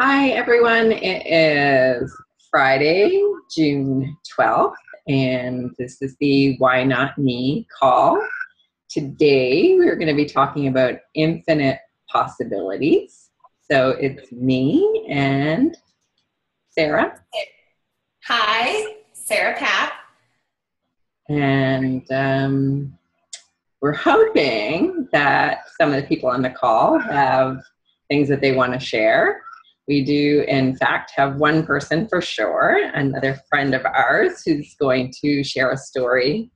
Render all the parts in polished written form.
Hi, everyone. It is Friday, June 12th, and this is the Why Not Me call. Today, we're going to be talking about infinite possibilities. So it's me and Sarah. Hi, Sarah Papp. And we're hoping that some of the people on the call have things that they want to share. We do, in fact, have one person for sure, another friend of ours who's going to share a story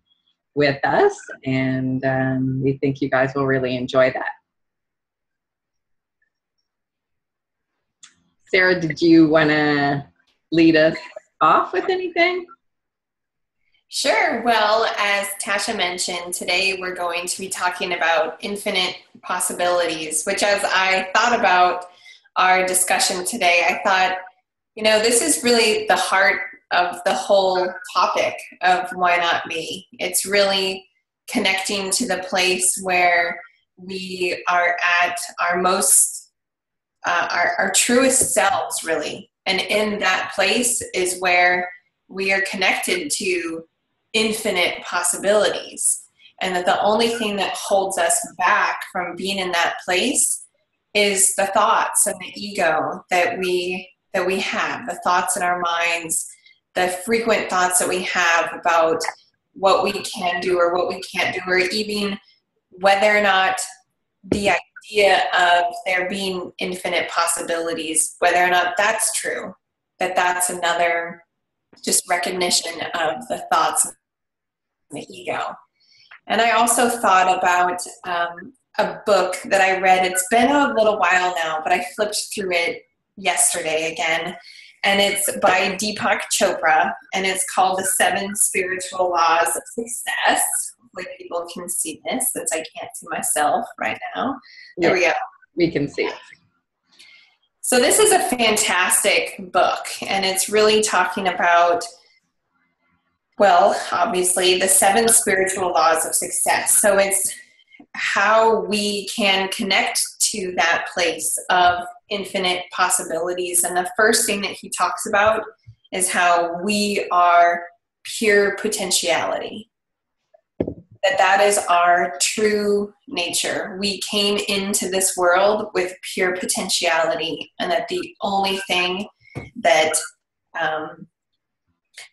with us, and we think you guys will really enjoy that. Sarah, did you want to lead us off with anything? Sure. Well, as Tasha mentioned, today we're going to be talking about infinite possibilities, which as I thought about our discussion today, I thought, this is really the heart of the whole topic of Why Not Me. It's really connecting to the place where we are at our most, our truest selves, really. And in that place is where we are connected to infinite possibilities, and that the only thing that holds us back from being in that place is the thoughts and the ego that we have, the thoughts in our minds, the frequent thoughts that we have about what we can do or what we can't do, or even whether or not the idea of there being infinite possibilities, whether or not that's true, that's another just recognition of the thoughts the ego. And I also thought about a book that I read. It's been a little while now, but I flipped through it yesterday again. And it's by Deepak Chopra, and it's called The Seven Spiritual Laws of Success. Hopefully people can see this, since I can't see myself right now. There we go. We can see it. So this is a fantastic book, and it's really talking about, well, obviously, the seven spiritual laws of success. So it's how we can connect to that place of infinite possibilities. And the first thing that he talks about is how we are pure potentiality. That is our true nature. We came into this world with pure potentiality, and that the only thing that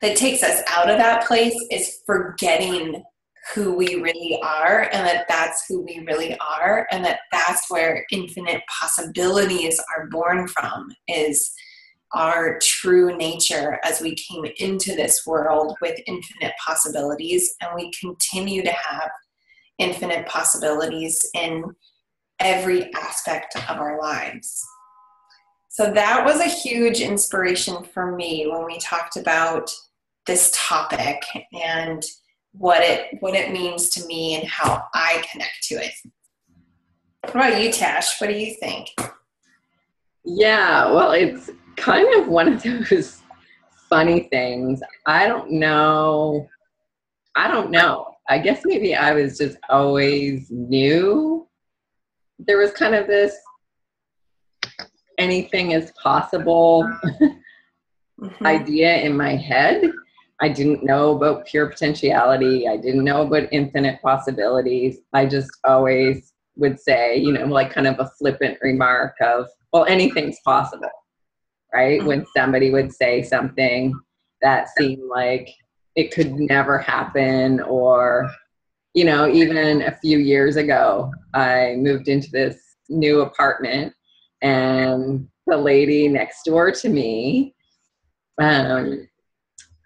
takes us out of that place is forgetting who we really are, and that's who we really are, and that's where infinite possibilities are born from, is our true nature as we came into this world with infinite possibilities, and we continue to have infinite possibilities in every aspect of our lives. So that was a huge inspiration for me when we talked about this topic and what it means to me and how I connect to it. What about you, Tash? What do you think? Yeah, well, it's kind of one of those funny things. I don't know. I guess maybe I was just always knew there was kind of this anything is possible idea in my head. I didn't know about pure potentiality. I didn't know about infinite possibilities. I just always would say, like kind of a flippant remark of, well, anything's possible, right? Mm-hmm. When somebody would say something that seemed like it could never happen, or, even a few years ago, I moved into this new apartment, and the lady next door to me,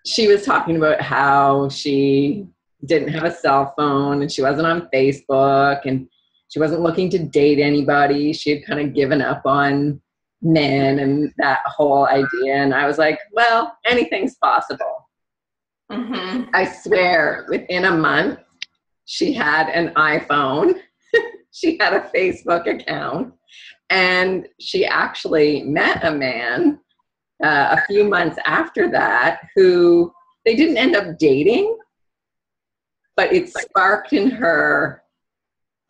she was talking about how she didn't have a cell phone and she wasn't on Facebook and she wasn't looking to date anybody. She had kind of given up on men and that whole idea. And I was like, well, anything's possible. Mm-hmm. I swear, within a month, she had an iPhone. She had a Facebook account. And she actually met a man a few months after that who they didn't end up dating, but it sparked in her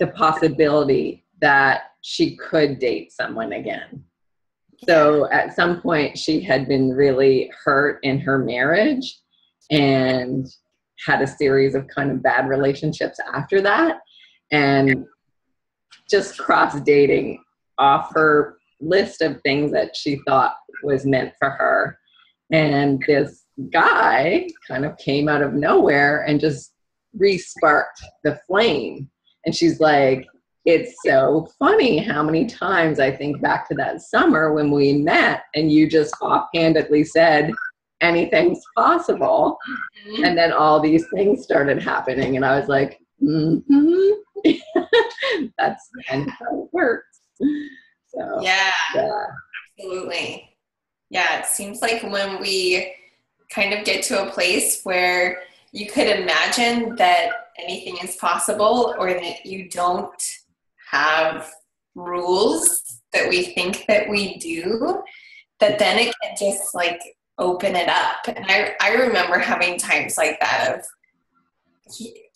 the possibility that she could date someone again. So at some point she had been really hurt in her marriage and had a series of kind of bad relationships after that, and just cross dating off her list of things that she thought was meant for her. And this guy kind of came out of nowhere and just re-sparked the flame. And she's like, it's so funny how many times I think back to that summer when we met and you just offhandedly said, anything's possible. Mm-hmm. And then all these things started happening. And I was like, mm-hmm. That's kind of how it works. So, yeah, absolutely. Yeah, it seems like when we kind of get to a place where you could imagine that anything is possible, or that you don't have rules that we think that we do, that then it can just like open it up. And I remember having times like that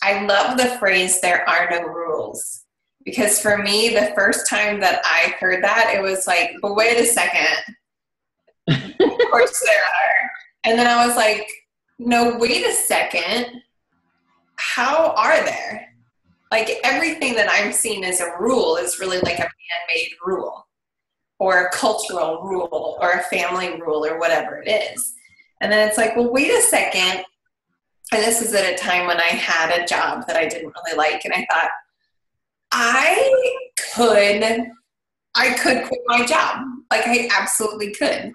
I love the phrase, there are no rules. Because for me, the first time that I heard that, it was like, but wait a second. Of course there are. And then I was like, no, wait a second. How are there? Like everything that I'm seeing as a rule is really like a man-made rule or a cultural rule or a family rule or whatever it is. And then it's like, well, wait a second. And this is at a time when I had a job that I didn't really like. And I thought, I could quit my job. Like I absolutely could.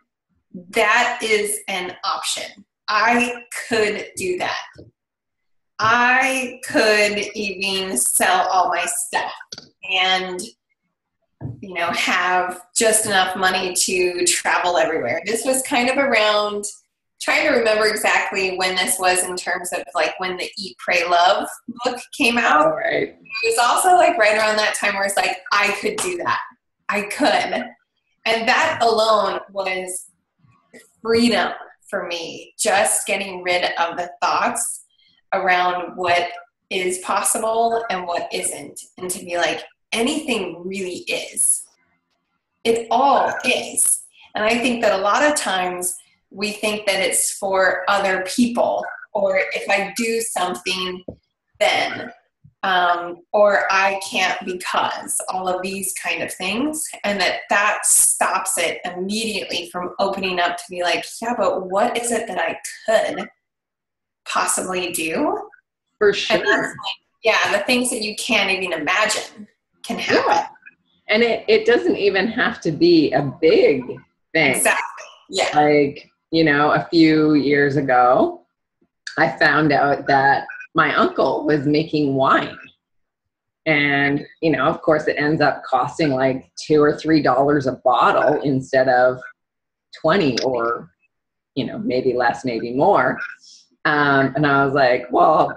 That is an option. I could do that. I could even sell all my stuff and, have just enough money to travel everywhere. This was kind of around, trying to remember exactly when this was in terms of like when the Eat, Pray, Love book came out. All right. It was also like right around that time where it's like, I could do that. I could. And that alone was freedom for me, just getting rid of the thoughts around what is possible and what isn't. And to be like, anything really is. It all is. And I think that a lot of times we think that it's for other people, or if I do something, then, or I can't because, all of these kind of things. And that stops it immediately from opening up to be like, yeah, but what is it that I could possibly do? For sure. And that's like, the things that you can't even imagine can happen. Yeah. And it doesn't even have to be a big thing. Exactly. Yeah. Like, a few years ago, I found out that my uncle was making wine. And, of course, it ends up costing like $2 or $3 a bottle instead of 20 or, maybe less, maybe more. And I was like, well,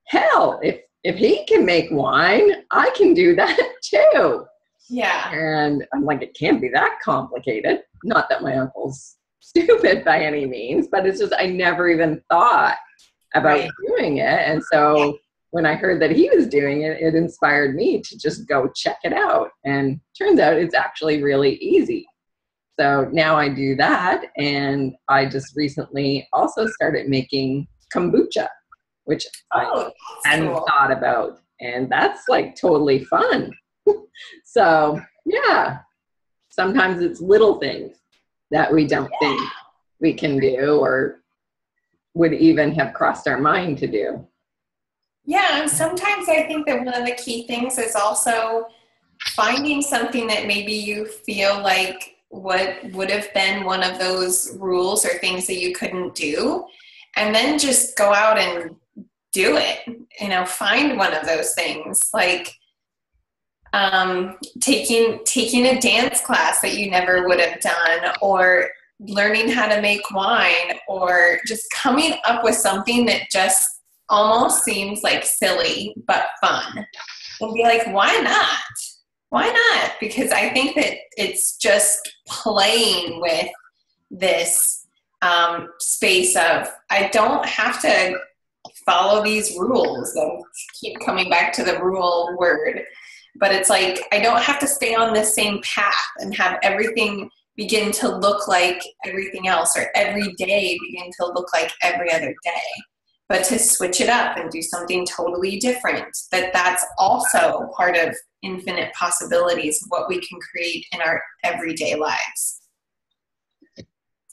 hell, if he can make wine, I can do that too. Yeah. And I'm like, it can't be that complicated. Not that my uncle's stupid by any means, but it's just, I never even thought about doing it. And so when I heard that he was doing it, it inspired me to just go check it out. And turns out it's actually really easy. So now I do that. And I just recently also started making kombucha, which I hadn't thought about. And that's like totally fun. So yeah, sometimes it's little things that we don't think we can do or would even have crossed our mind to do. Yeah, and sometimes I think that one of the key things is also finding something that maybe you feel like what would have been one of those rules or things that you couldn't do, and then just go out and do it. Find one of those things, like taking a dance class that you never would have done, or learning how to make wine, or just coming up with something that just almost seems like silly but fun, and be like, why not? Why not? Because I think that it's just playing with this space of, I don't have to follow these rules. I keep coming back to the rule word, but it's like, I don't have to stay on the same path and have everything begin to look like everything else, or every day begin to look like every other day, but to switch it up and do something totally different, that's also part of infinite possibilities of what we can create in our everyday lives.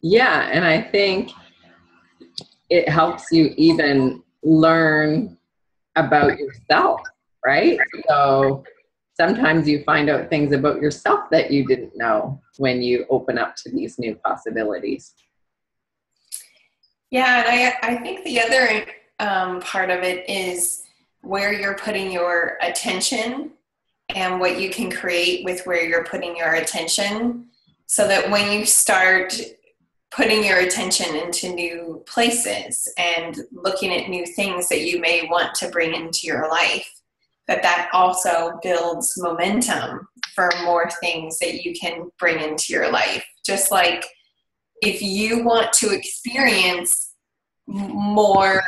Yeah, and I think it helps you even learn about yourself, right? So sometimes you find out things about yourself that you didn't know when you open up to these new possibilities. Yeah, and I think the other part of it is where you're putting your attention and what you can create with where you're putting your attention, so that when you start putting your attention into new places and looking at new things that you may want to bring into your life, that also builds momentum for more things that you can bring into your life. Just like if you want to experience more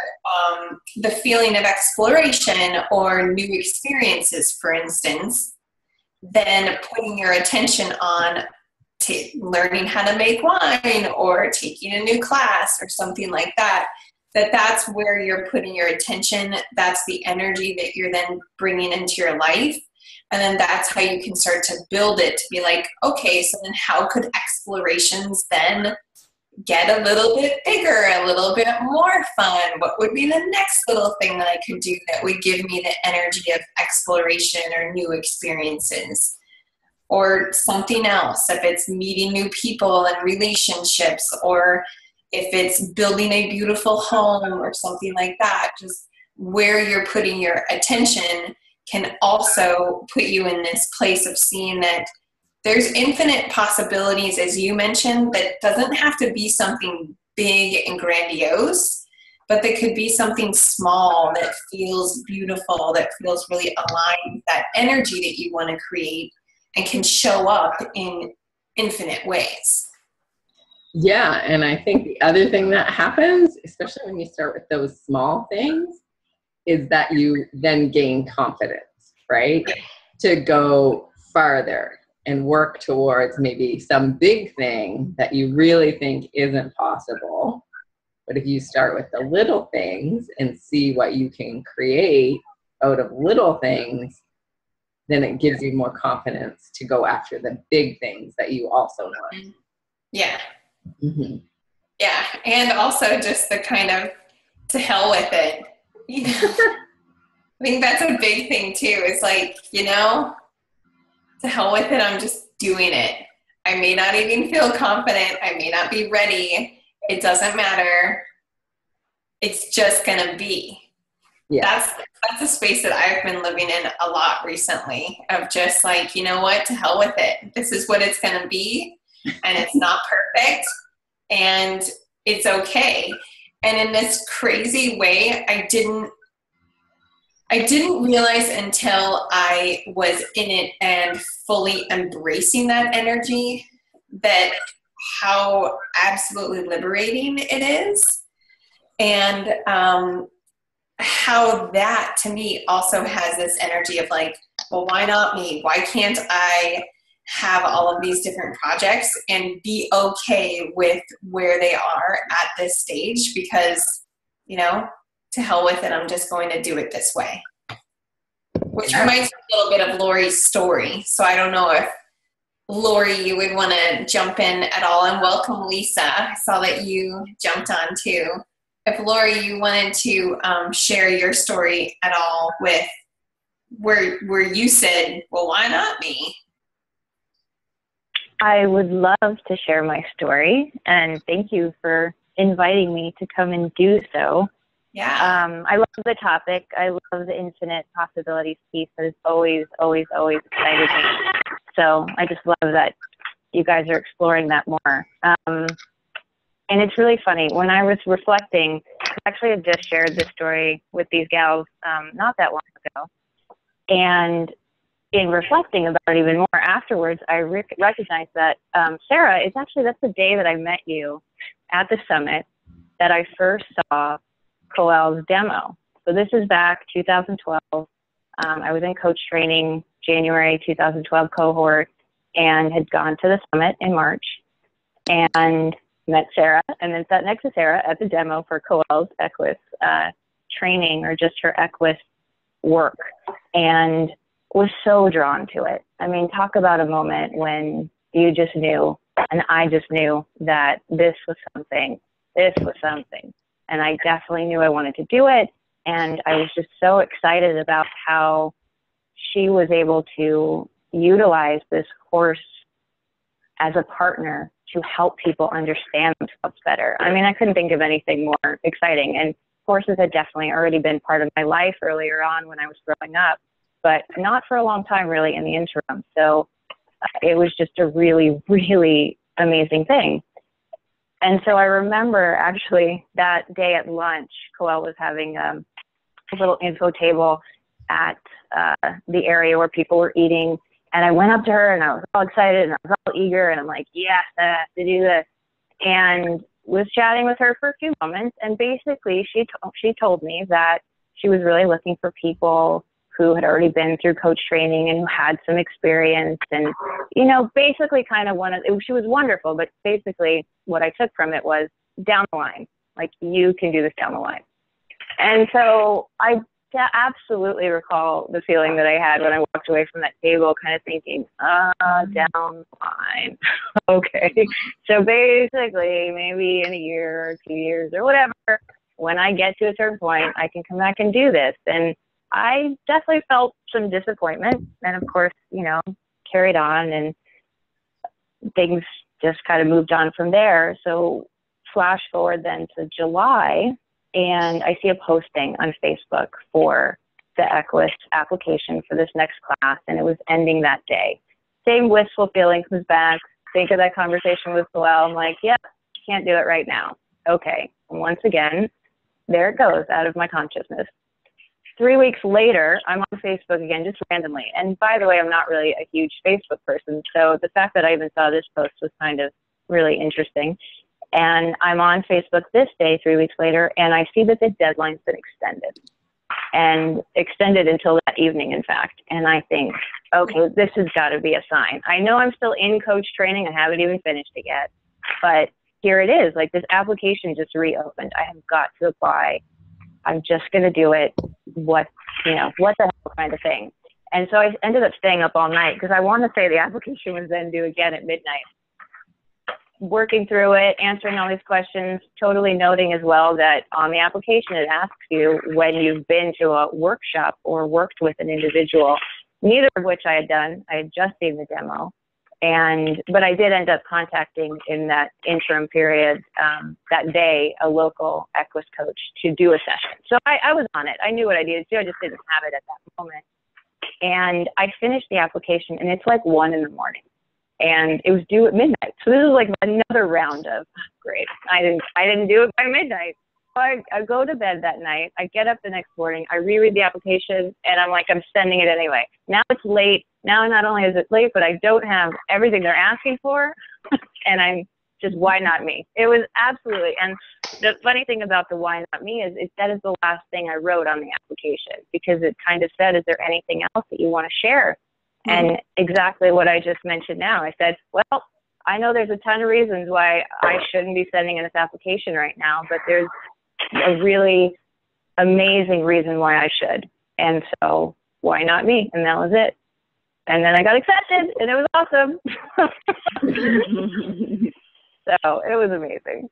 the feeling of exploration or new experiences, for instance, then putting your attention on learning how to make wine or taking a new class or something like that, that's where you're putting your attention. That's the energy that you're then bringing into your life. And then that's how you can start to build it to be like, okay, so then how could explorations then get a little bit bigger, a little bit more fun? What would be the next little thing that I could do that would give me the energy of exploration or new experiences? Or something else, if it's meeting new people and relationships, or if it's building a beautiful home or something like that, just where you're putting your attention can also put you in this place of seeing that there's infinite possibilities, as you mentioned, that doesn't have to be something big and grandiose, but that could be something small that feels beautiful, that feels really aligned with that energy that you want to create, and can show up in infinite ways. Yeah, and I think the other thing that happens, especially when you start with those small things, is that you then gain confidence, right? To go farther and work towards maybe some big thing that you really think isn't possible. But if you start with the little things and see what you can create out of little things, then it gives you more confidence to go after the big things that you also want. Yeah. Mm-hmm. Yeah. And also just the kind of to hell with it. You know? I think that's a big thing too. It's like, to hell with it. I'm just doing it. I may not even feel confident. I may not be ready. It doesn't matter. It's just going to be. Yeah. That's a space that I've been living in a lot recently, of just like, you know what, to hell with it. This is what it's going to be, and it's not perfect, and it's okay. And in this crazy way, I didn't realize until I was in it and fully embracing that energy, that how absolutely liberating it is. And how that to me also has this energy of like, well, why not me? Why can't I have all of these different projects and be okay with where they are at this stage? Because, to hell with it, I'm just going to do it this way. Which reminds me a little bit of Lori's story. So I don't know if, Lori, you would want to jump in at all, and welcome, Lisa. I saw that you jumped on too. If Lori, you wanted to share your story at all with where you said, well, why not me? I would love to share my story, and thank you for inviting me to come and do so. Yeah. I love the topic. I love the infinite possibilities piece. That has always, always, always excited me. So I just love that you guys are exploring that more. And it's really funny. When I was reflecting, actually I just shared this story with these gals not that long ago. And in reflecting about it even more afterwards, I recognized that, Sarah, that's the day that I met you at the summit that I first saw Coel's demo. So this is back 2012. I was in coach training, January 2012 cohort, and had gone to the summit in March. and met Sarah, and then sat next to Sarah at the demo for Coel's Equus training, or just her Equus work, and was so drawn to it. I mean, talk about a moment when you just knew, and I just knew that this was something, and I definitely knew I wanted to do it, and I was just so excited about how she was able to utilize this course as a partner to help people understand themselves better. I mean, I couldn't think of anything more exciting. And courses had definitely already been part of my life earlier on when I was growing up, but not for a long time really in the interim. So it was just a really, really amazing thing. And so I remember actually that day at lunch, Coel was having a little info table at the area where people were eating. And I went up to her and I was all excited and I was all eager and I'm like, yes, I have to do this. And was chatting with her for a few moments. And basically she told me that she was really looking for people who had already been through coach training and who had some experience. And, you know, basically kind of she was wonderful, but basically what I took from it was down the line, like you can do this down the line. And so I absolutely recall the feeling that I had when I walked away from that table, kind of thinking, down the line. Okay. So basically, maybe in a year or 2 years or whatever, when I get to a certain point, I can come back and do this. And I definitely felt some disappointment. And of course, you know, carried on and things just kind of moved on from there. So flash forward then to July, and I see a posting on Facebook for the Equus application for this next class, and it was ending that day. Same wistful feeling comes back. Think of that conversation with Coel. I'm like, yep, can't do it right now. Okay. And once again, there it goes out of my consciousness. 3 weeks later, I'm on Facebook again, just randomly. And by the way, I'm not really a huge Facebook person, so the fact that I even saw this post was kind of really interesting. And I'm on Facebook this day, 3 weeks later, and I see that the deadline's been extended until that evening, in fact. And I think, okay, this has got to be a sign. I know I'm still in coach training. I haven't even finished it yet. But here it is. Like, this application just reopened. I have got to apply. I'm just going to do it. What the hell kind of thing. And so I ended up staying up all night because I want to say the application was then due again at midnight. Working through it, answering all these questions, totally noting as well that on the application it asks you when you've been to a workshop or worked with an individual, neither of which I had done. I had just seen the demo. But I did end up contacting in that interim period that day a local Equus coach to do a session. So I was on it. I knew what I needed to do. I just didn't have it at that moment. And I finished the application, and it's like 1 a.m. And it was due at midnight. So this is like another round of, great, I didn't do it by midnight. So I go to bed that night. I get up the next morning. I reread the application, and I'm like, I'm sending it anyway. Now it's late. Now not only is it late, but I don't have everything they're asking for. And I'm just, why not me? It was absolutely. And the funny thing about the why not me is that is the last thing I wrote on the application, because it kind of said, is there anything else that you want to share? And exactly what I just mentioned now. I said, well, I know there's a ton of reasons why I shouldn't be sending in this application right now, but there's a really amazing reason why I should. And so why not me? And that was it. And then I got accepted, and it was awesome. So it was amazing.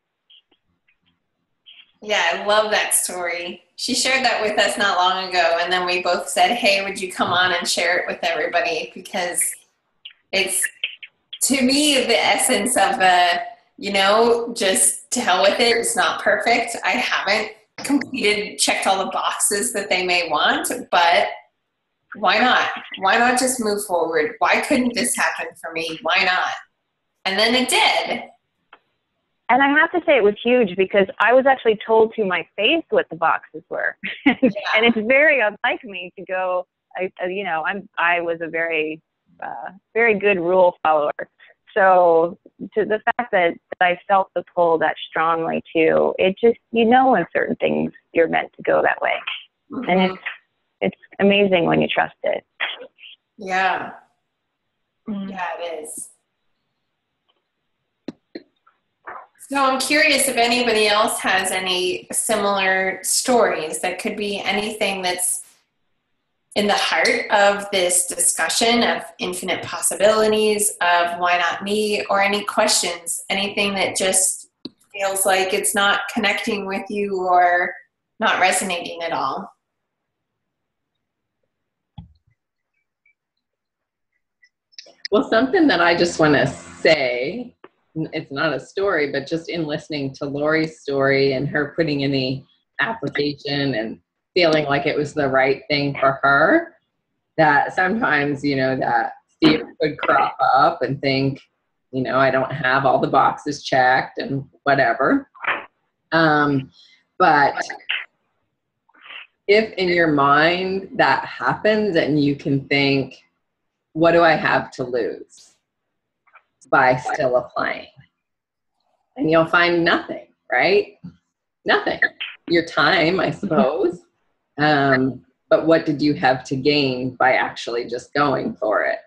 Yeah, I love that story. She shared that with us not long ago, and then we both said, hey, would you come on and share it with everybody? Because it's, to me, the essence of just to hell with it. It's not perfect. I haven't checked all the boxes that they may want, but why not? Why not just move forward? Why couldn't this happen for me? Why not? And then it did. And I have to say it was huge, because I was actually told to my face what the boxes were. And it's very unlike me to go, I was a very, very good rule follower. So to the fact that I felt the pull that strongly too, it just, when certain things you're meant to go that way. Mm-hmm. And it's amazing when you trust it. Yeah. Yeah, it is. So I'm curious if anybody else has any similar stories. That could be anything that's in the heart of this discussion of infinite possibilities, of why not me, or any questions, anything that just feels like it's not connecting with you or not resonating at all. Well, something that I just want to say, it's not a story, but just in listening to Lori's story and her putting in the application and feeling like it was the right thing for her, that sometimes, you know, that fear could crop up and think, you know, I don't have all the boxes checked and whatever. But if in your mind that happens and you can think, what do I have to lose by still applying? And you'll find nothing, right? Nothing. Your time, I suppose. But what did you have to gain by actually just going for it?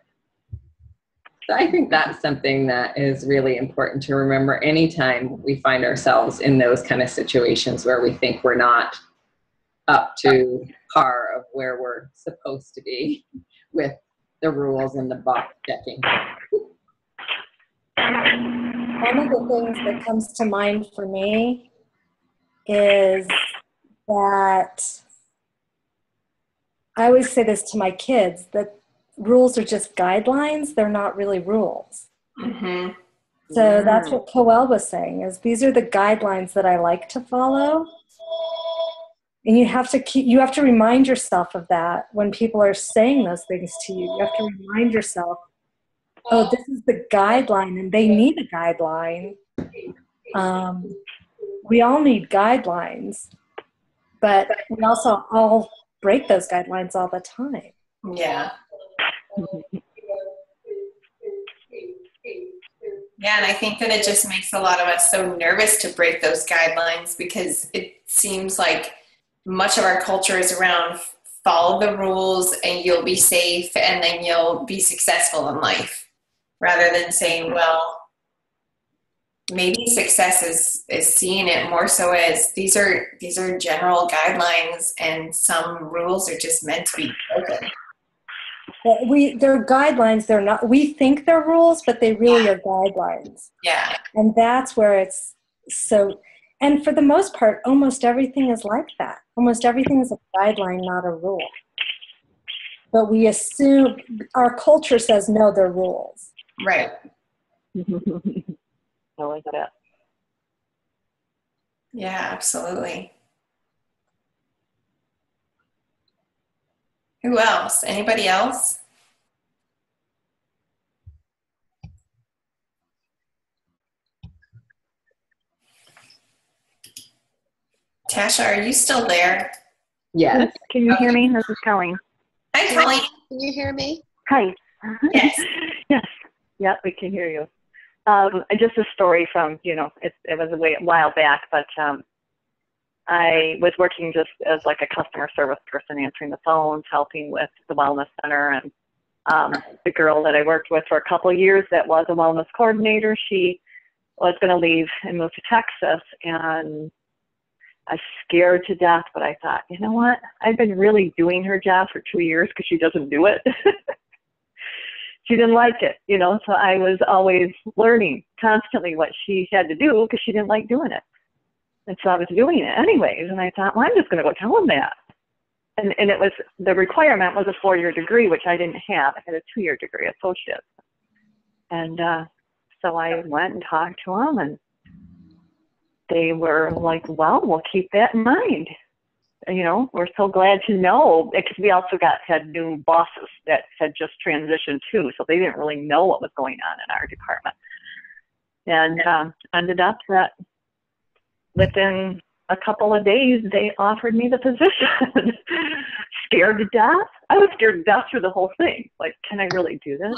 So I think that's something that is really important to remember anytime we find ourselves in those kind of situations where we think we're not up to par of where we're supposed to be with the rules and the box checking. One of the things that comes to mind for me is that I always say this to my kids, that rules are just guidelines. They're not really rules. Mm-hmm. So that's what Coel was saying, is these are the guidelines that I like to follow. And you have to remind yourself of that when people are saying those things to you. You have to remind yourself, oh, this is the guideline, and they need a guideline. We all need guidelines, but we also all break those guidelines all the time. Yeah. Yeah, and I think that it just makes a lot of us so nervous to break those guidelines, because it seems like much of our culture is around follow the rules and you'll be safe and then you'll be successful in life, rather than saying, well, maybe success is seeing it more so as these are general guidelines and some rules are just meant to be broken. They're guidelines. They're not. We think they're rules, but they really are guidelines. Yeah. And that's where it's so. And for the most part, almost everything is like that. Almost everything is a guideline, not a rule. But we assume our culture says no, they're rules. Right. I like that. Yeah, absolutely. Who else? Anybody else? Tasha, are you still there? Yes. Can you hear me? This is Kelly. Hi, Kelly. Can you hear me? Hi. Yes. Yes. Yeah, we can hear you. Just a story from, it was a while back, but I was working just as like a customer service person, answering the phones, helping with the wellness center. And the girl that I worked with for a couple of years that was a wellness coordinator, she was going to leave and move to Texas. And I was scared to death, but I thought, you know what? I've been really doing her job for 2 years because she doesn't do it. She didn't like it, so I was always learning constantly what she had to do because she didn't like doing it. And so I was doing it anyways, and I thought, well, I'm just going to go tell them that. And it was, the requirement was a 4-year degree, which I didn't have. I had a 2-year degree, associate. And so I went and talked to them, and they were like, well, we'll keep that in mind. We're so glad to know, because we also had new bosses that had just transitioned too, so they didn't really know what was going on in our department. And ended up that within a couple of days, they offered me the position. Scared to death. I was scared to death through the whole thing. Like, can I really do this?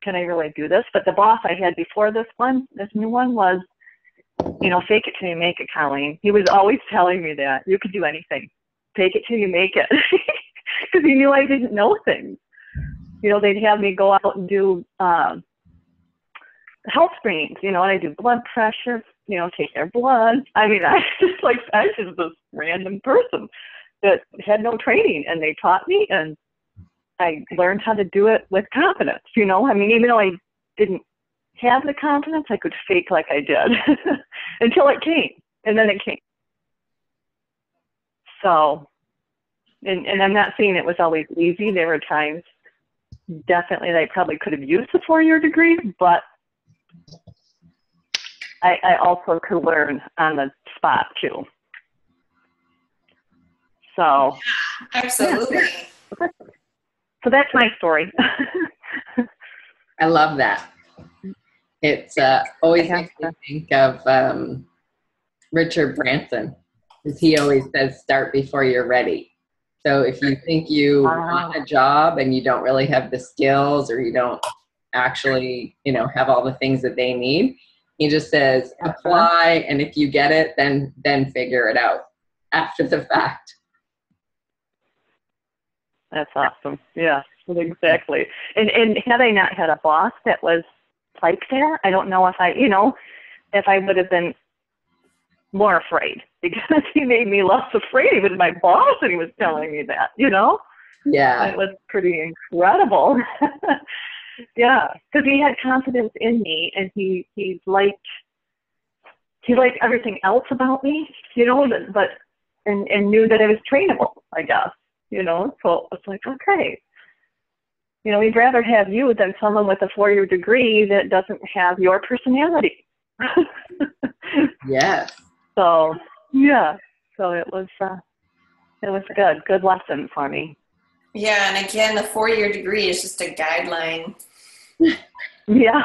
Can I really do this? But the boss I had before this new one was, fake it till you make it, Colleen. He was always telling me that. You could do anything. Fake it till you make it. Because he knew I didn't know things. They'd have me go out and do health screenings, and I do blood pressure, take their blood. I mean, I was just this random person that had no training, and they taught me, and I learned how to do it with confidence, I mean, even though I didn't have the confidence, I could fake like I did until it came, and then it came. So, and I'm not saying it was always easy. There were times definitely that I probably could have used a 4-year degree, but I also could learn on the spot too. So, absolutely. Yeah. So that's my story. I love that. It's always makes me think of Richard Branson, because he always says, start before you're ready. So if you think you want a job and you don't really have the skills, or you don't actually, have all the things that they need, he just says, apply, and if you get it, then figure it out after the fact. That's awesome. Yeah, exactly. And had I not had a boss that was like that, I don't know if I would have been more afraid, because he made me less afraid. He was my boss and he was telling me that, Yeah. It was pretty incredible. Yeah, because he had confidence in me, and he liked everything else about me, but knew that I was trainable, I guess, so it's like, okay. We'd rather have you than someone with a 4-year degree that doesn't have your personality. Yes. So, yeah. So it was good lesson for me. Yeah, and again, the 4-year degree is just a guideline. Yeah,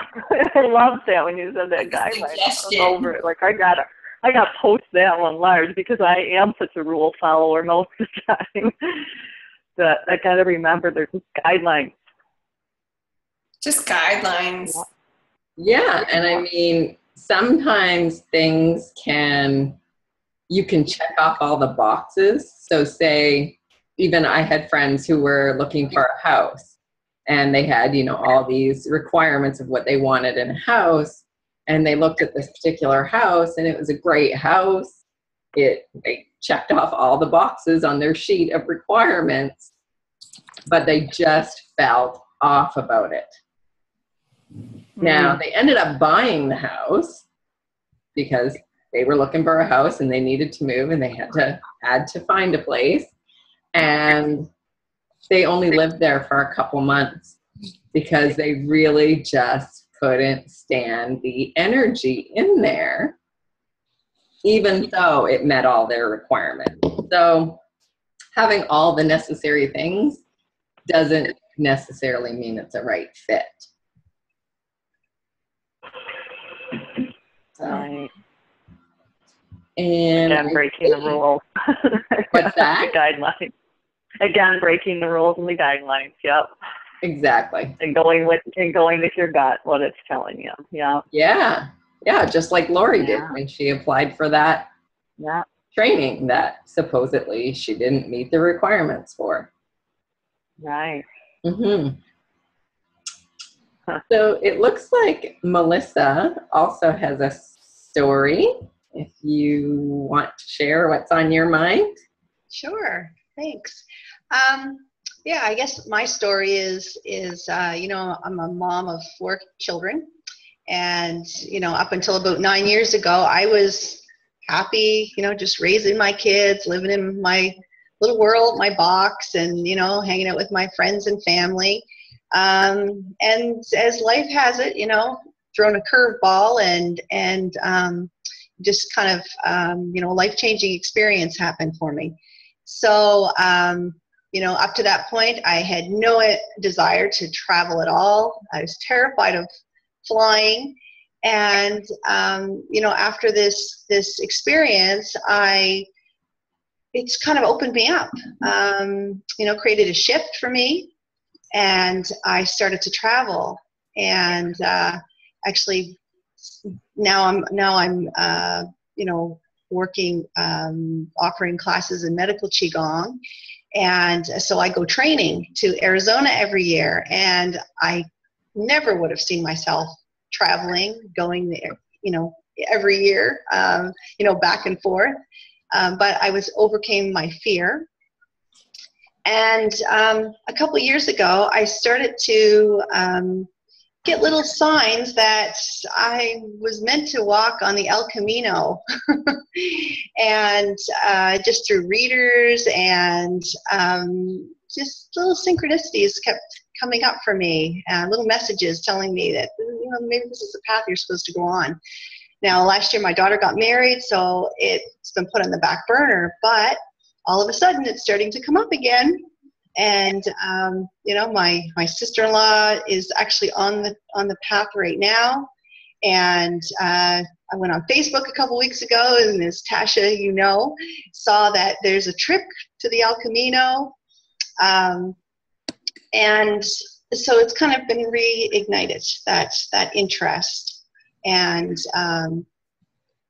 I love that when you said that guideline. I was over it. Like, I gotta post that one large, because I am such a rule follower most of the time. That I gotta remember there's just guidelines. Just guidelines. Yeah, and I mean, sometimes things you can check off all the boxes. So say, even I had friends who were looking for a house, and they had, all these requirements of what they wanted in a house, and they looked at this particular house, and it was a great house. They checked off all the boxes on their sheet of requirements, but they just felt off about it. Now, they ended up buying the house because they were looking for a house and they needed to move, and they had to find a place. And they only lived there for a couple months because they really just couldn't stand the energy in there, even though it met all their requirements. So having all the necessary things doesn't necessarily mean it's a right fit. So, right. And again, breaking the rules. What's that? The guidelines. Again, breaking the rules and the guidelines. Yep. Exactly. And going with your gut, what it's telling you. Yeah. Yeah. Yeah. Just like Lori did when she applied for that training that supposedly she didn't meet the requirements for. Right. Mm-hmm. Huh. So it looks like Melissa also has a story. If you want to share what's on your mind. Sure. Thanks. Yeah, I guess my story is I'm a mom of 4 children, and up until about 9 years ago, I was happy, just raising my kids, living in my little world, my box, and hanging out with my friends and family. And as life has it, thrown a curveball and just kind of life-changing experience happened for me. So up to that point, I had no desire to travel at all. I was terrified of flying. And, after this experience, it's kind of opened me up, created a shift for me. And I started to travel. And actually, now I'm working, offering classes in medical Qigong. And so I go training to Arizona every year, and I never would have seen myself traveling, going there, every year, back and forth. But I overcame my fear. And a couple of years ago, I started to get little signs that I was meant to walk on the El Camino. And just through readers and just little synchronicities kept coming up for me, little messages telling me that, maybe this is the path you're supposed to go on. Now, last year my daughter got married, so it's been put on the back burner, but all of a sudden it's starting to come up again. And, my sister-in-law is actually on the path right now. And I went on Facebook a couple weeks ago, and as Tasha, saw that there's a trip to the El Camino. And so it's kind of been reignited, that interest. And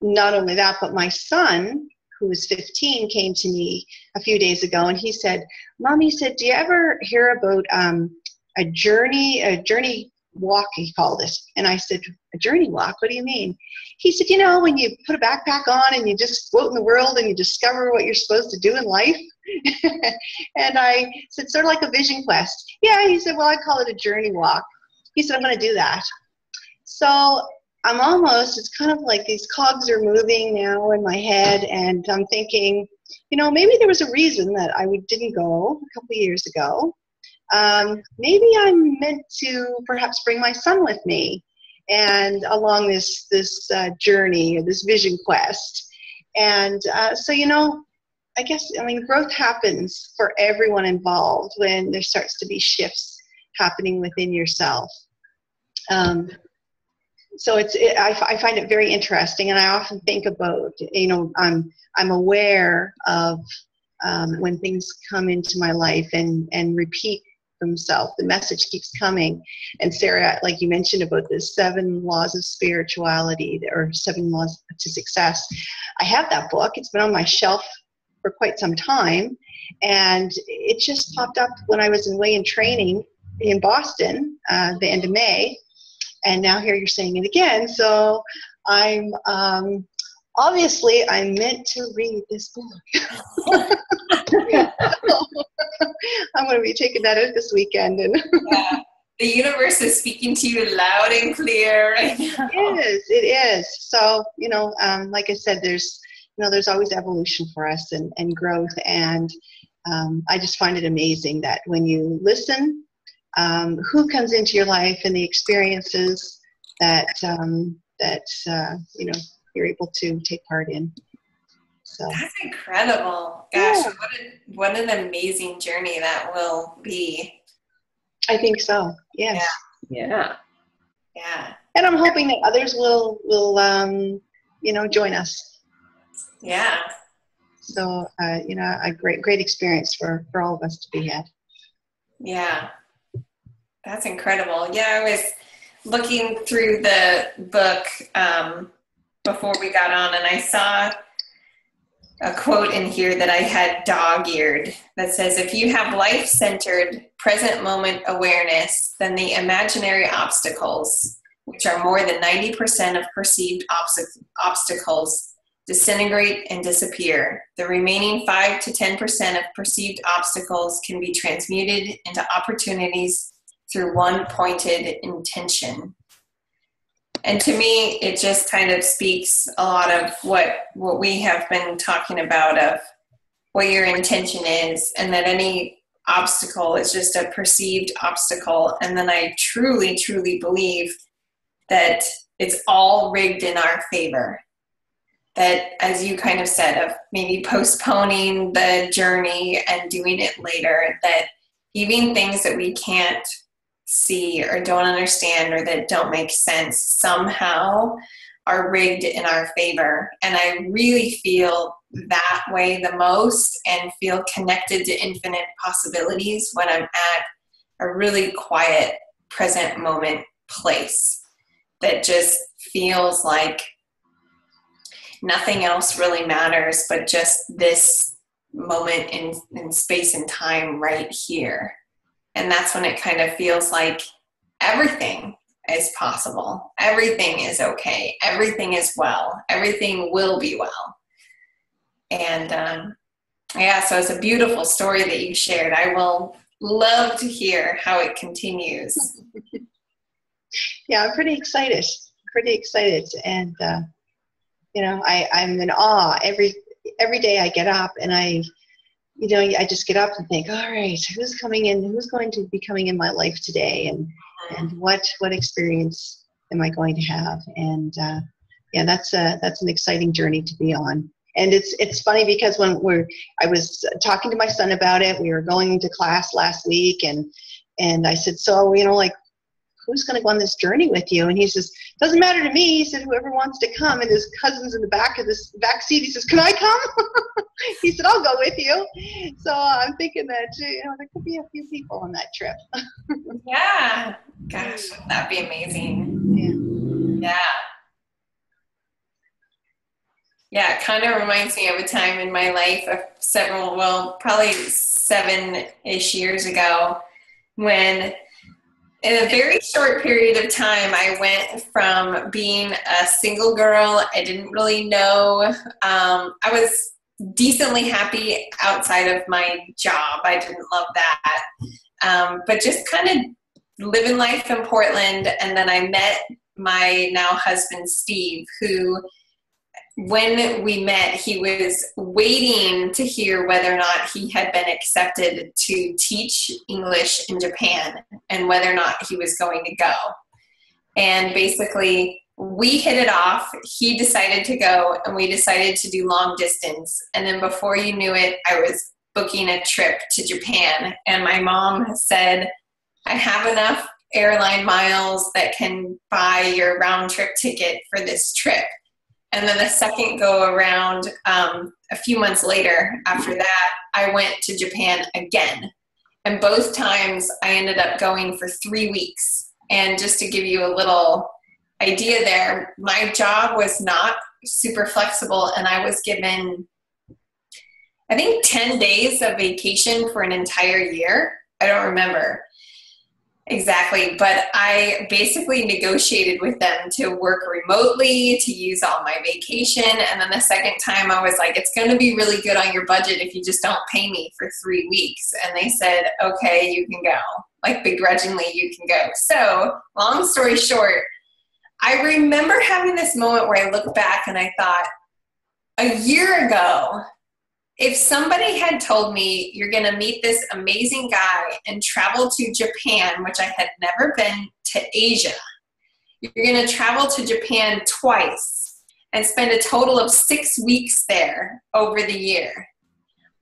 not only that, but my son, who was 15, came to me a few days ago, and he said, Mom, he said, do you ever hear about a journey walk, he called it? And I said, a journey walk? What do you mean? He said, when you put a backpack on and you just float in the world and you discover what you're supposed to do in life. And I said, sort of like a vision quest. Yeah, he said, well, I call it a journey walk. He said, I'm going to do that. So it's kind of like these cogs are moving now in my head, and I'm thinking, maybe there was a reason that I didn't go a couple of years ago. Maybe I'm meant to perhaps bring my son with me and along this journey, or this vision quest. And I guess, growth happens for everyone involved when there starts to be shifts happening within yourself. So I find it very interesting, and I often think about, I'm aware of when things come into my life and repeat themselves. The message keeps coming. And Sarah, like you mentioned about the 7 laws of spirituality, or 7 laws to success. I have that book. It's been on my shelf for quite some time, and it just popped up when I was away in training in Boston, the end of May. And now here you're saying it again. So I'm meant to read this book. I'm going to be taking that out this weekend. And yeah. The universe is speaking to you loud and clear right now. It is. So, like I said, there's always evolution for us and growth. And I just find it amazing that when you listen, who comes into your life and the experiences that you're able to take part in. So that's incredible. Gosh, yeah. What an amazing journey that will be. I think so. Yes. Yeah. And I'm hoping that others will join us. Yeah. So a great experience for all of us to be had. Yeah. That's incredible. Yeah, I was looking through the book before we got on, and I saw a quote in here that I had dog-eared that says, if you have life-centered, present moment awareness, then the imaginary obstacles, which are more than 90% of perceived obstacles, disintegrate and disappear. The remaining 5 to 10% of perceived obstacles can be transmuted into opportunities through one pointed intention. And to me, it just kind of speaks a lot of what we have been talking about, of what your intention is, and that any obstacle is just a perceived obstacle. And then I truly, truly believe that it's all rigged in our favor. That, as you kind of said, of maybe postponing the journey and doing it later, that even things that we can't see or don't understand or that don't make sense somehow are rigged in our favor. And I really feel that way the most, and feel connected to infinite possibilities when I'm at a really quiet, present moment place that just feels like nothing else really matters but just this moment in space and time right here. And that's when it kind of feels like everything is possible. Everything is okay. Everything is well. Everything will be well. And so it's a beautiful story that you shared. I will love to hear how it continues. Yeah, I'm pretty excited. And, I'm in awe every day I get up, and I just get up and think, all right, who's going to be coming in my life today, and what experience am I going to have? And that's an exciting journey to be on. And it's funny because I was talking to my son about it, we were going to class last week, and I said, so, who's going to go on this journey with you? And he says, doesn't matter to me. He said, whoever wants to come. And his cousin's in the back seat. He says, can I come? He said, I'll go with you. So I'm thinking that, there could be a few people on that trip. Yeah. Gosh, that'd be amazing. Yeah. Yeah, it kind of reminds me of a time in my life of probably 7-ish years ago, when in a very short period of time, I went from being a single girl. I didn't really know. I was decently happy outside of my job. I didn't love that. But just kind of living life in Portland. And then I met my now husband, Steve, who, when we met, he was waiting to hear whether or not he had been accepted to teach English in Japan and whether or not he was going to go. And basically, we hit it off. He decided to go, and we decided to do long distance. And then before you knew it, I was booking a trip to Japan. And my mom said, I have enough airline miles that can buy your round trip ticket for this trip. And then the second go around, a few months later after that, I went to Japan again. And both times I ended up going for 3 weeks. And just to give you a little idea there, my job was not super flexible, and I was given, I think, 10 days of vacation for an entire year. I don't remember exactly, but I basically negotiated with them to work remotely, to use all my vacation. And then the second time I was like, it's going to be really good on your budget if you just don't pay me for 3 weeks. And they said, okay, you can go. Like, begrudgingly, you can go. So long story short, I remember having this moment where I looked back and I thought, a year ago, if somebody had told me you're going to meet this amazing guy and travel to Japan, which I had never been to Asia, you're going to travel to Japan twice and spend a total of 6 weeks there over the year,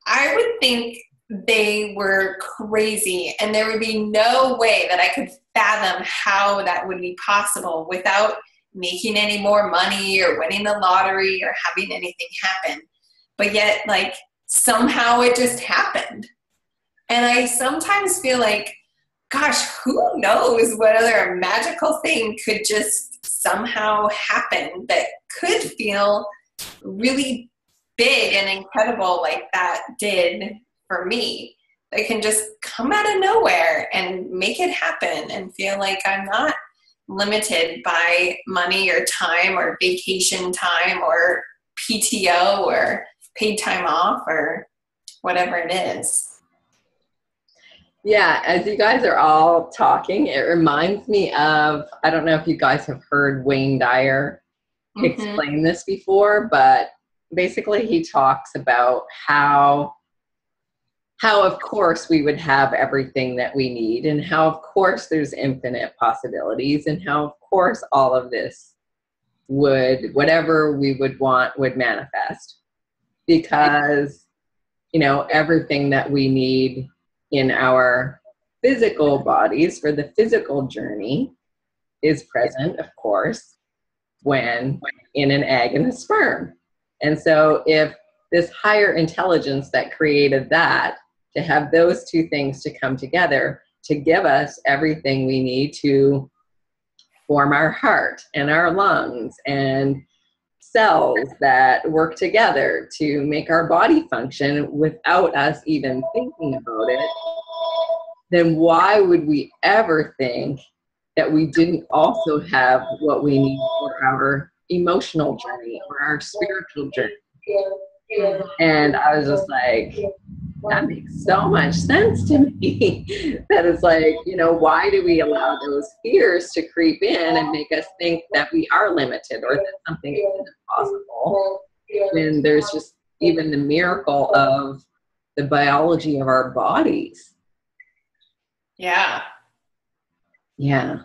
I would think they were crazy, and there would be no way that I could fathom how that would be possible without making any more money or winning the lottery or having anything happen. But yet, like, somehow it just happened. And I sometimes feel like, gosh, who knows what other magical thing could just somehow happen that could feel really big and incredible like that did for me. They can just come out of nowhere and make it happen and feel like I'm not limited by money or time or vacation time or PTO or paid time off or whatever it is. Yeah, as you guys are all talking, it reminds me of, I don't know if you guys have heard Wayne Dyer explain this before, but basically he talks about how of course we would have everything that we need, and how of course there's infinite possibilities, and how of course all of this whatever we would want would manifest, because everything that we need in our physical bodies for the physical journey is present, of course, when in an egg and a sperm. And so if this higher intelligence that created that, to have those two things to come together to give us everything we need to form our heart and our lungs and cells that work together to make our body function without us even thinking about it, then why would we ever think that we didn't also have what we need for our emotional journey or our spiritual journey. And I was just like, that makes so much sense to me. That it's like, you know, why do we allow those fears to creep in and make us think that we are limited or that something isn't possible, when there's just even the miracle of the biology of our bodies. Yeah. Yeah.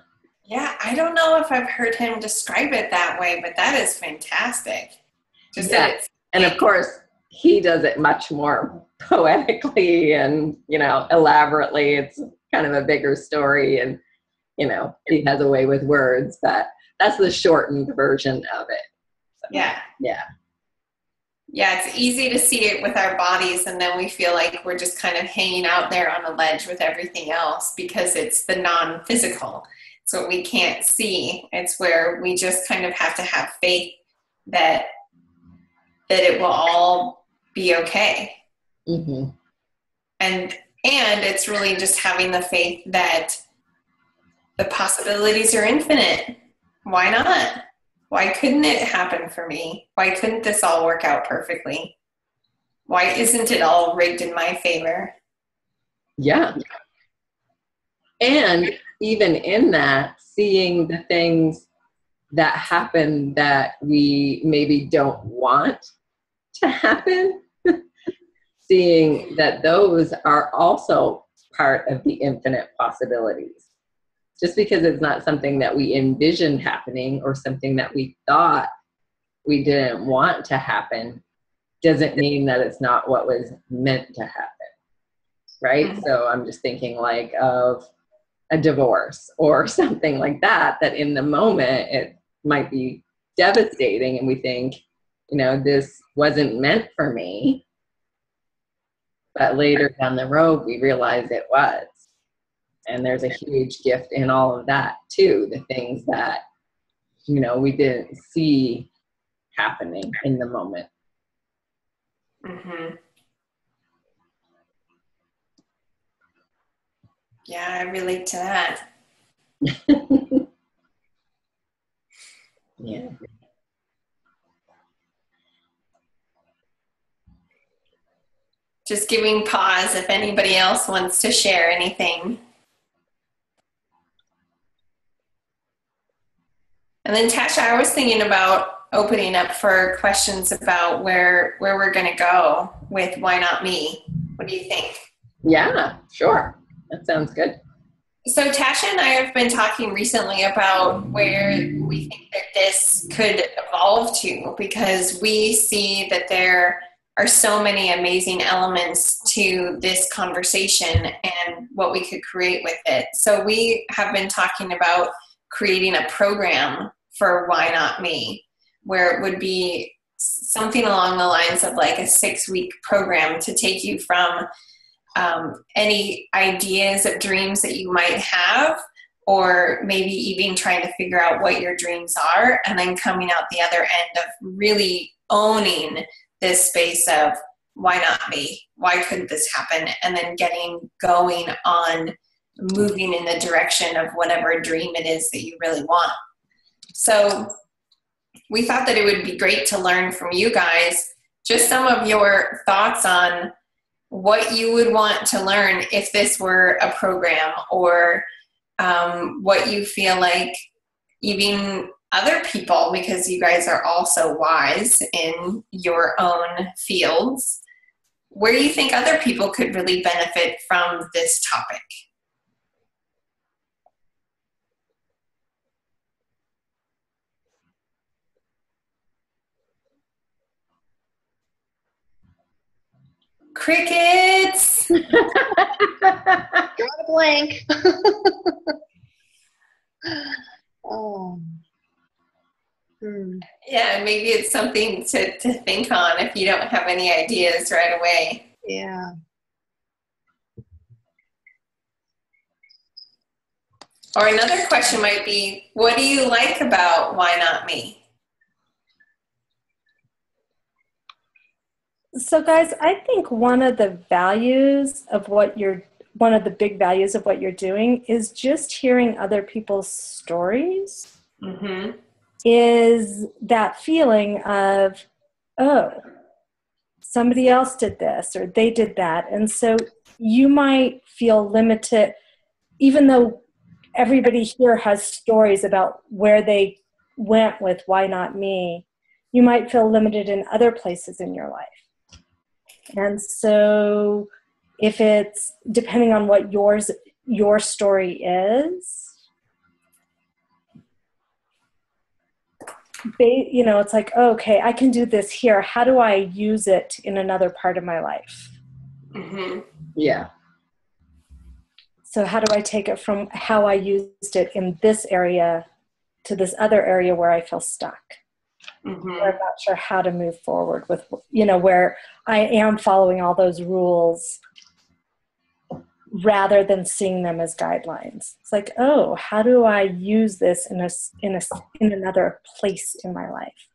Yeah, I don't know if I've heard him describe it that way, but that is fantastic. Just Yeah. that it's, And of course, he does it much more poetically and, you know, elaborately. It's kind of a bigger story, and, you know, he has a way with words, but that's the shortened version of it. So, yeah. Yeah. Yeah, it's easy to see it with our bodies, and then we feel like we're just kind of hanging out there on a ledge with everything else because it's the non-physical. It's what we can't see. It's where we just kind of have to have faith that it will all be okay. Mm-hmm. And it's really just having the faith that the possibilities are infinite. Why not? Why couldn't it happen for me? Why couldn't this all work out perfectly? Why isn't it all rigged in my favor? Yeah. And even in that, seeing the things that happen that we maybe don't want to happen, seeing that those are also part of the infinite possibilities. Just because it's not something that we envisioned happening or something that we thought we didn't want to happen doesn't mean that it's not what was meant to happen, right? Mm-hmm. So I'm just thinking like of a divorce or something like that, that in the moment it might be devastating and we think, you know, this wasn't meant for me. But later down the road, we realize it was. And there's a huge gift in all of that too, the things that, you know, we didn't see happening in the moment. Mm-hmm. Yeah, I relate to that. Yeah. Just giving pause if anybody else wants to share anything. And then Tasha, I was thinking about opening up for questions about where we're going to go with Why Not Me? What do you think? Yeah, sure. That sounds good. So Tasha and I have been talking recently about where we think that this could evolve to, because we see that there are so many amazing elements to this conversation and what we could create with it. So we have been talking about creating a program for Why Not Me, where it would be something along the lines of like a 6-week program to take you from any ideas of dreams that you might have, or maybe even trying to figure out what your dreams are, and then coming out the other end of really owning this space of why not me? Why couldn't this happen? And then getting going on moving in the direction of whatever dream it is that you really want. So we thought that it would be great to learn from you guys just some of your thoughts on what you would want to learn if this were a program, or what you feel like even other people, because you guys are also wise in your own fields, where you think other people could really benefit from this topic. Crickets! Draw a blank. Oh. Yeah, maybe it's something to think on if you don't have any ideas right away. Yeah. Or another question might be, what do you like about Why Not Me? So guys, I think one of the values of what one of the big values of what you're doing is just hearing other people's stories. Mm-hmm. Is that feeling of, oh, somebody else did this or they did that. And so you might feel limited, even though everybody here has stories about where they went with why not me, you might feel limited in other places in your life. And so if it's depending on what your story is, you know, it's like, oh, okay, I can do this here. How do I use it in another part of my life? Mm-hmm. Yeah. So how do I take it from how I used it in this area to this other area where I feel stuck? Mm-hmm. Where I'm not sure how to move forward with, you know, where I am following all those rules rather than seeing them as guidelines. It's like, oh, how do I use this in another place in my life?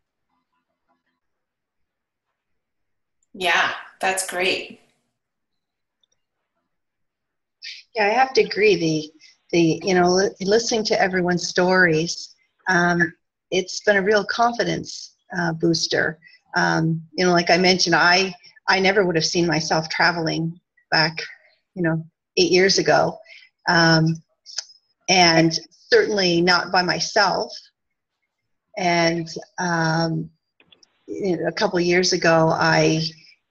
Yeah, that's great. Yeah, I have to agree. You know, listening to everyone's stories, it's been a real confidence booster. You know, like I mentioned, I never would have seen myself traveling back, you know, 8 years ago, and certainly not by myself. And you know, a couple of years ago, I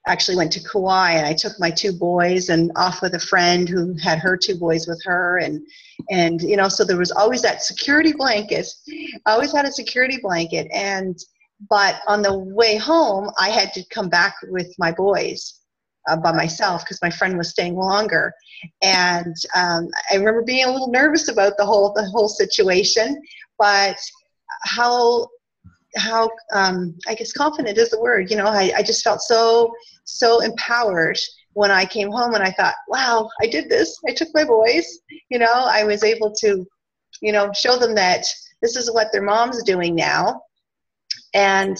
actually went to Kauai, and I took my 2 boys and off with a friend who had her 2 boys with her, and you know, so there was always that security blanket. I always had a security blanket, but on the way home, I had to come back with my boys by myself because my friend was staying longer, and I remember being a little nervous about the whole situation, but how I guess confident is the word. You know, I just felt so empowered when I came home, and I thought, wow, I did this. I took my boys. You know, I was able to, you know, show them that this is what their mom's doing now. And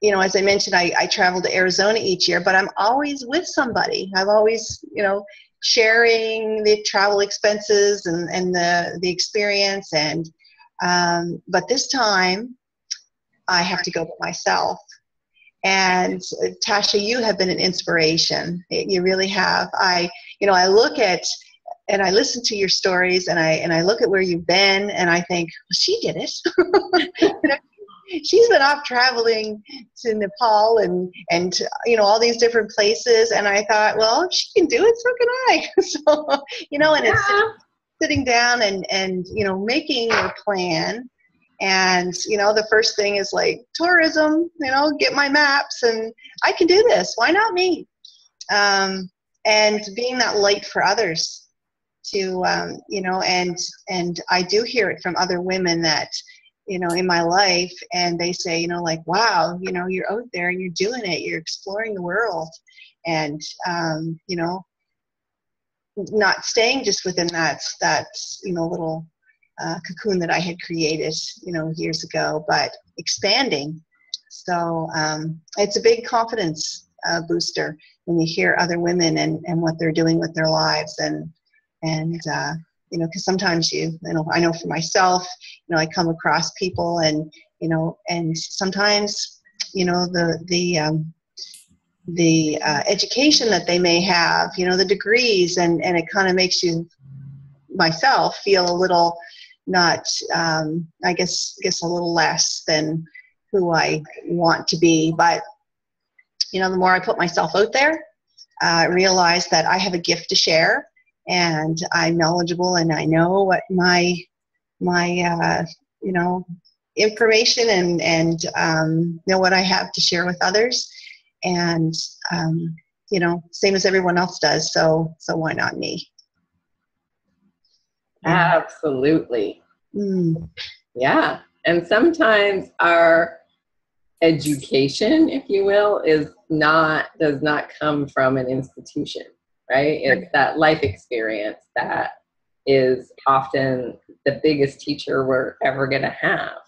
you know, as I mentioned, I travel to Arizona each year, but I'm always with somebody. I'm always, you know, sharing the travel expenses and the experience. And but this time, I have to go by myself. And Tasha, you have been an inspiration. You really have. You know, I look at and I listen to your stories, and I look at where you've been, and I think, well, she did it. You know, she's been off traveling to Nepal and you know, all these different places, and I thought, well, if she can do it, so can I. So, you know, and it's sitting down and you know, making your plan. And, you know, the first thing is like tourism, you know, get my maps, and I can do this. Why not me? And being that light for others to, you know, and I do hear it from other women that, you know, in my life, and they say, you know, like, wow, you know, you're out there and you're doing it. You're exploring the world, and, you know, not staying just within that, you know, little cocoon that I had created, you know, years ago, but expanding. So it's a big confidence booster when you hear other women and what they're doing with their lives, and you know, because sometimes you know, I know for myself, you know, I come across people, and you know, and sometimes, you know, the education that they may have, you know, the degrees, and it kind of makes you, myself, feel a little not, I guess a little less than who I want to be. But, you know, the more I put myself out there, I realize that I have a gift to share, and I'm knowledgeable, and I know what my you know, information and know what I have to share with others, and you know, same as everyone else does. So why not me? Absolutely. Mm. Yeah. And sometimes our education, if you will, does not come from an institution, right? It's that life experience that is often the biggest teacher we're ever going to have.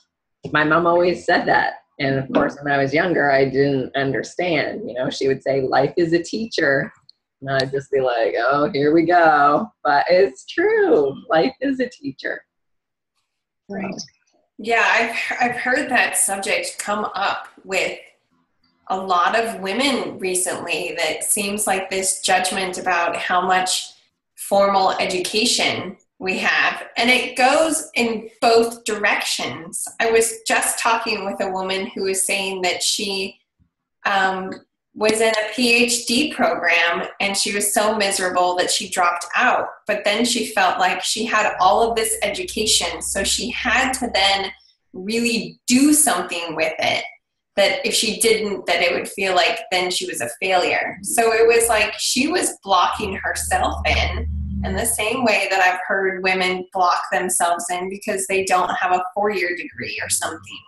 My mom always said that. And of course, when I was younger, I didn't understand. You know, she would say, life is a teacher, And I'd just be like, oh, here we go. But it's true. Life is a teacher. Right. Yeah, I've heard that subject come up with a lot of women recently, that seems like this judgment about how much formal education we have, and it goes in both directions. I was just talking with a woman who was saying that she was in a PhD program and she was so miserable that she dropped out, but then she felt like she had all of this education, so she had to then really do something with it, that if she didn't, that it would feel like then she was a failure. So it was like she was blocking herself in the same way that I've heard women block themselves in because they don't have a 4-year degree or something.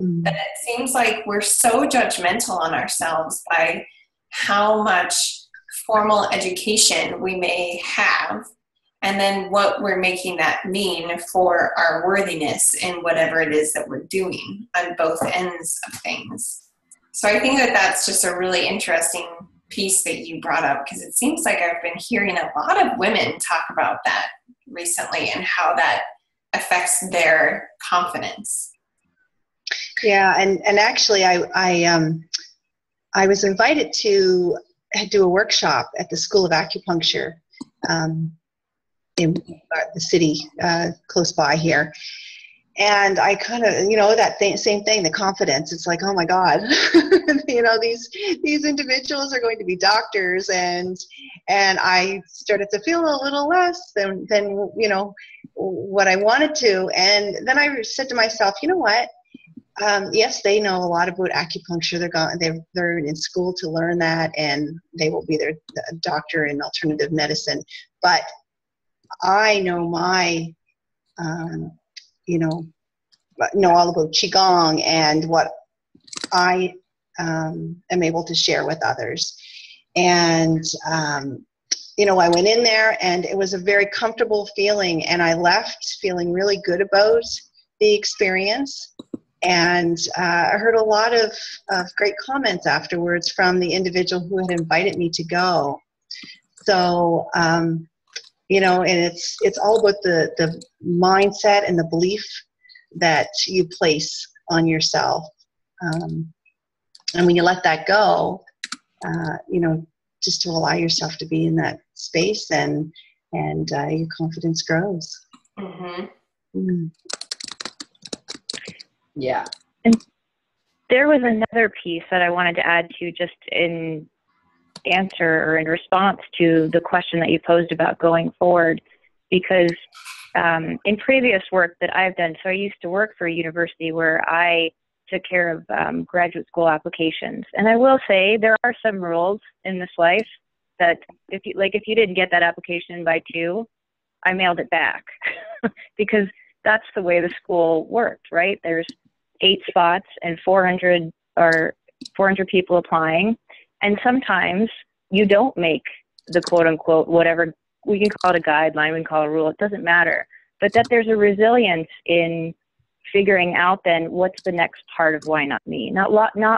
Mm. But it seems like we're so judgmental on ourselves by how much formal education we may have, and then what we're making that mean for our worthiness in whatever it is that we're doing on both ends of things. So I think that that's just a really interesting piece that you brought up, because it seems like I've been hearing a lot of women talk about that recently and how that affects their confidence. Yeah, and actually, I was invited to do a workshop at the School of Acupuncture in the city close by here, and I kind of, that same thing, the confidence. It's like, oh my God, these individuals are going to be doctors, and I started to feel a little less than what I wanted to, and then I said to myself, you know what? Yes, they know a lot about acupuncture. They're in school to learn that, and they will be their doctor in alternative medicine. But I know my, know all about Qigong and what I am able to share with others. And, I went in there, and it was a very comfortable feeling, and I left feeling really good about the experience. And I heard a lot of great comments afterwards from the individual who had invited me to go. So, and it's all about the mindset and the belief that you place on yourself. And when you let that go, just to allow yourself to be in that space, and your confidence grows. Mm-hmm. Mm. Yeah. And there was another piece that I wanted to add to, just in answer or in response to the question that you posed about going forward, because in previous work that I've done, so I used to work for a university where I took care of graduate school applications. And I will say there are some rules in this life that if you didn't get that application by 2, I mailed it back because that's the way the school worked, right? There's 8 spots and 400 people applying. And sometimes you don't make the quote unquote, whatever, we can call it a guideline, we can call it a rule, it doesn't matter. But that there's a resilience in figuring out then what's the next part of why not me? Not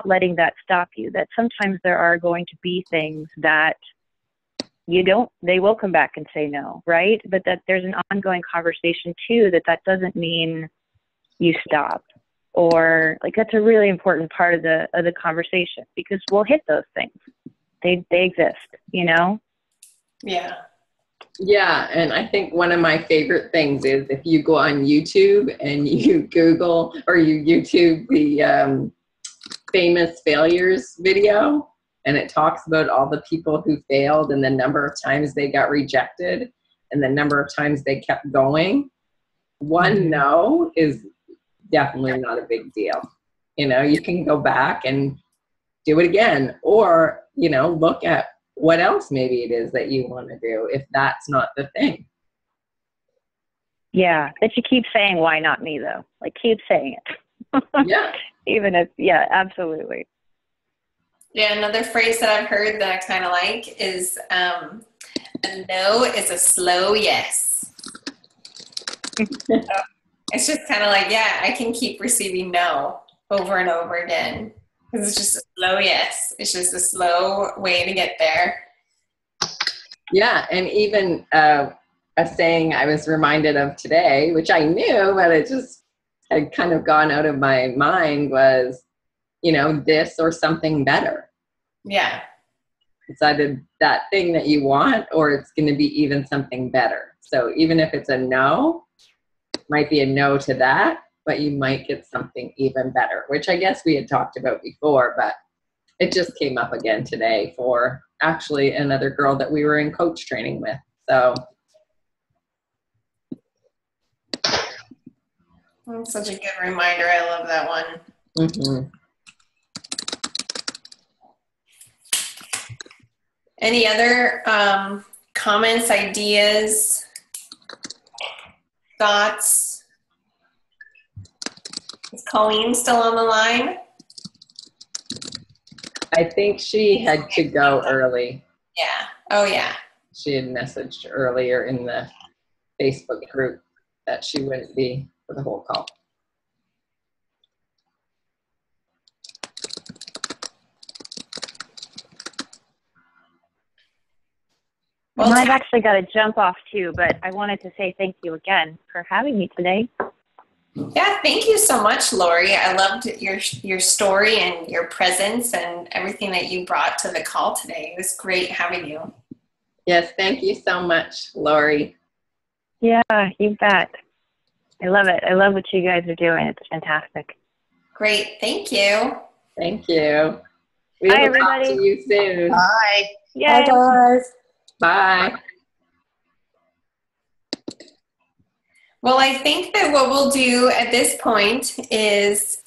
letting that stop you. That sometimes there are going to be things that they will come back and say no, right? But that there's an ongoing conversation too, that doesn't mean you stop. Or that's a really important part of the conversation, because we'll hit those things. They exist, Yeah. Yeah, and I think one of my favorite things is if you go on YouTube and you Google or you YouTube the famous failures video, and it talks about all the people who failed and the number of times they got rejected and the number of times they kept going. One no is definitely not a big deal. You can go back and do it again, or, look at what else maybe it is that you want to do if that's not the thing. Yeah, that you keep saying, why not me though? Keep saying it. Yeah. Even if, yeah, absolutely. Yeah, another phrase that I've heard that I kind of like is a no is a slow yes. It's just kind of like, yeah, I can keep receiving no over and over again. Because it's just a slow yes. It's just a slow way to get there. Yeah, and even a saying I was reminded of today, which I knew, but it just had kind of gone out of my mind, was, this or something better. Yeah. It's either that thing that you want, or it's going to be even something better. So even if it's a no, it might be a no to that, but you might get something even better, which I guess we had talked about before, but it just came up again today for actually another girl that we were in coach training with. So that's such a good reminder. I love that one. mm-hmm. Any other comments, ideas, thoughts? Is Colleen still on the line? I think she had to go early. Yeah. Oh, yeah. She had messaged earlier in the Facebook group that she wouldn't be for the whole call. Well, I've actually got to jump off too, but I wanted to say thank you again for having me today. Yeah, thank you so much, Lori. I loved your story and your presence and everything that you brought to the call today. It was great having you. Yes, thank you so much, Lori. Yeah, you bet. I love it. I love what you guys are doing. It's fantastic. Great. Thank you. Thank you. We Bye, will talk everybody. to you soon. Bye. Bye, guys. Bye. Well, I think that what we'll do at this point is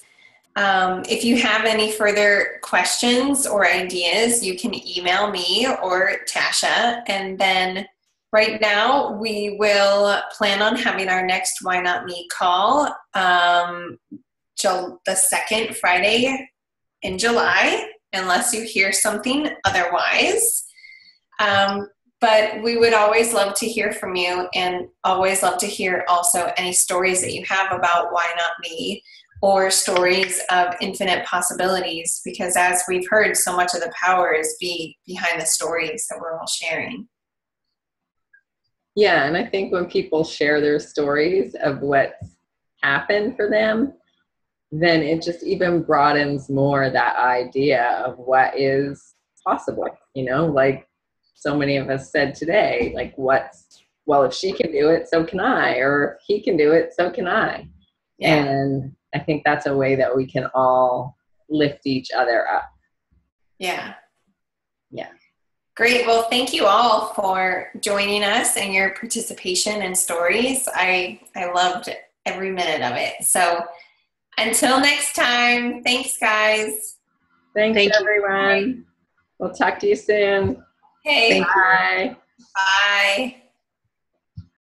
if you have any further questions or ideas, you can email me or Tasha. And then right now we will plan on having our next Why Not Me call the second Friday in July, unless you hear something otherwise. But we would always love to hear from you, and always love to hear also any stories that you have about Why Not Me, or stories of infinite possibilities, because as we've heard, so much of the power is behind the stories that we're all sharing. Yeah, and I think when people share their stories of what's happened for them, then it just even broadens more that idea of what is possible, like so many of us said today, like if she can do it, so can I, or if he can do it, so can I. Yeah. And I think that's a way that we can all lift each other up. Yeah. Yeah. Great. Well, thank you all for joining us and your participation and stories. I loved every minute of it. So until next time, thanks, guys. Thanks, everyone. We'll talk to you soon. Hey. Bye. Bye.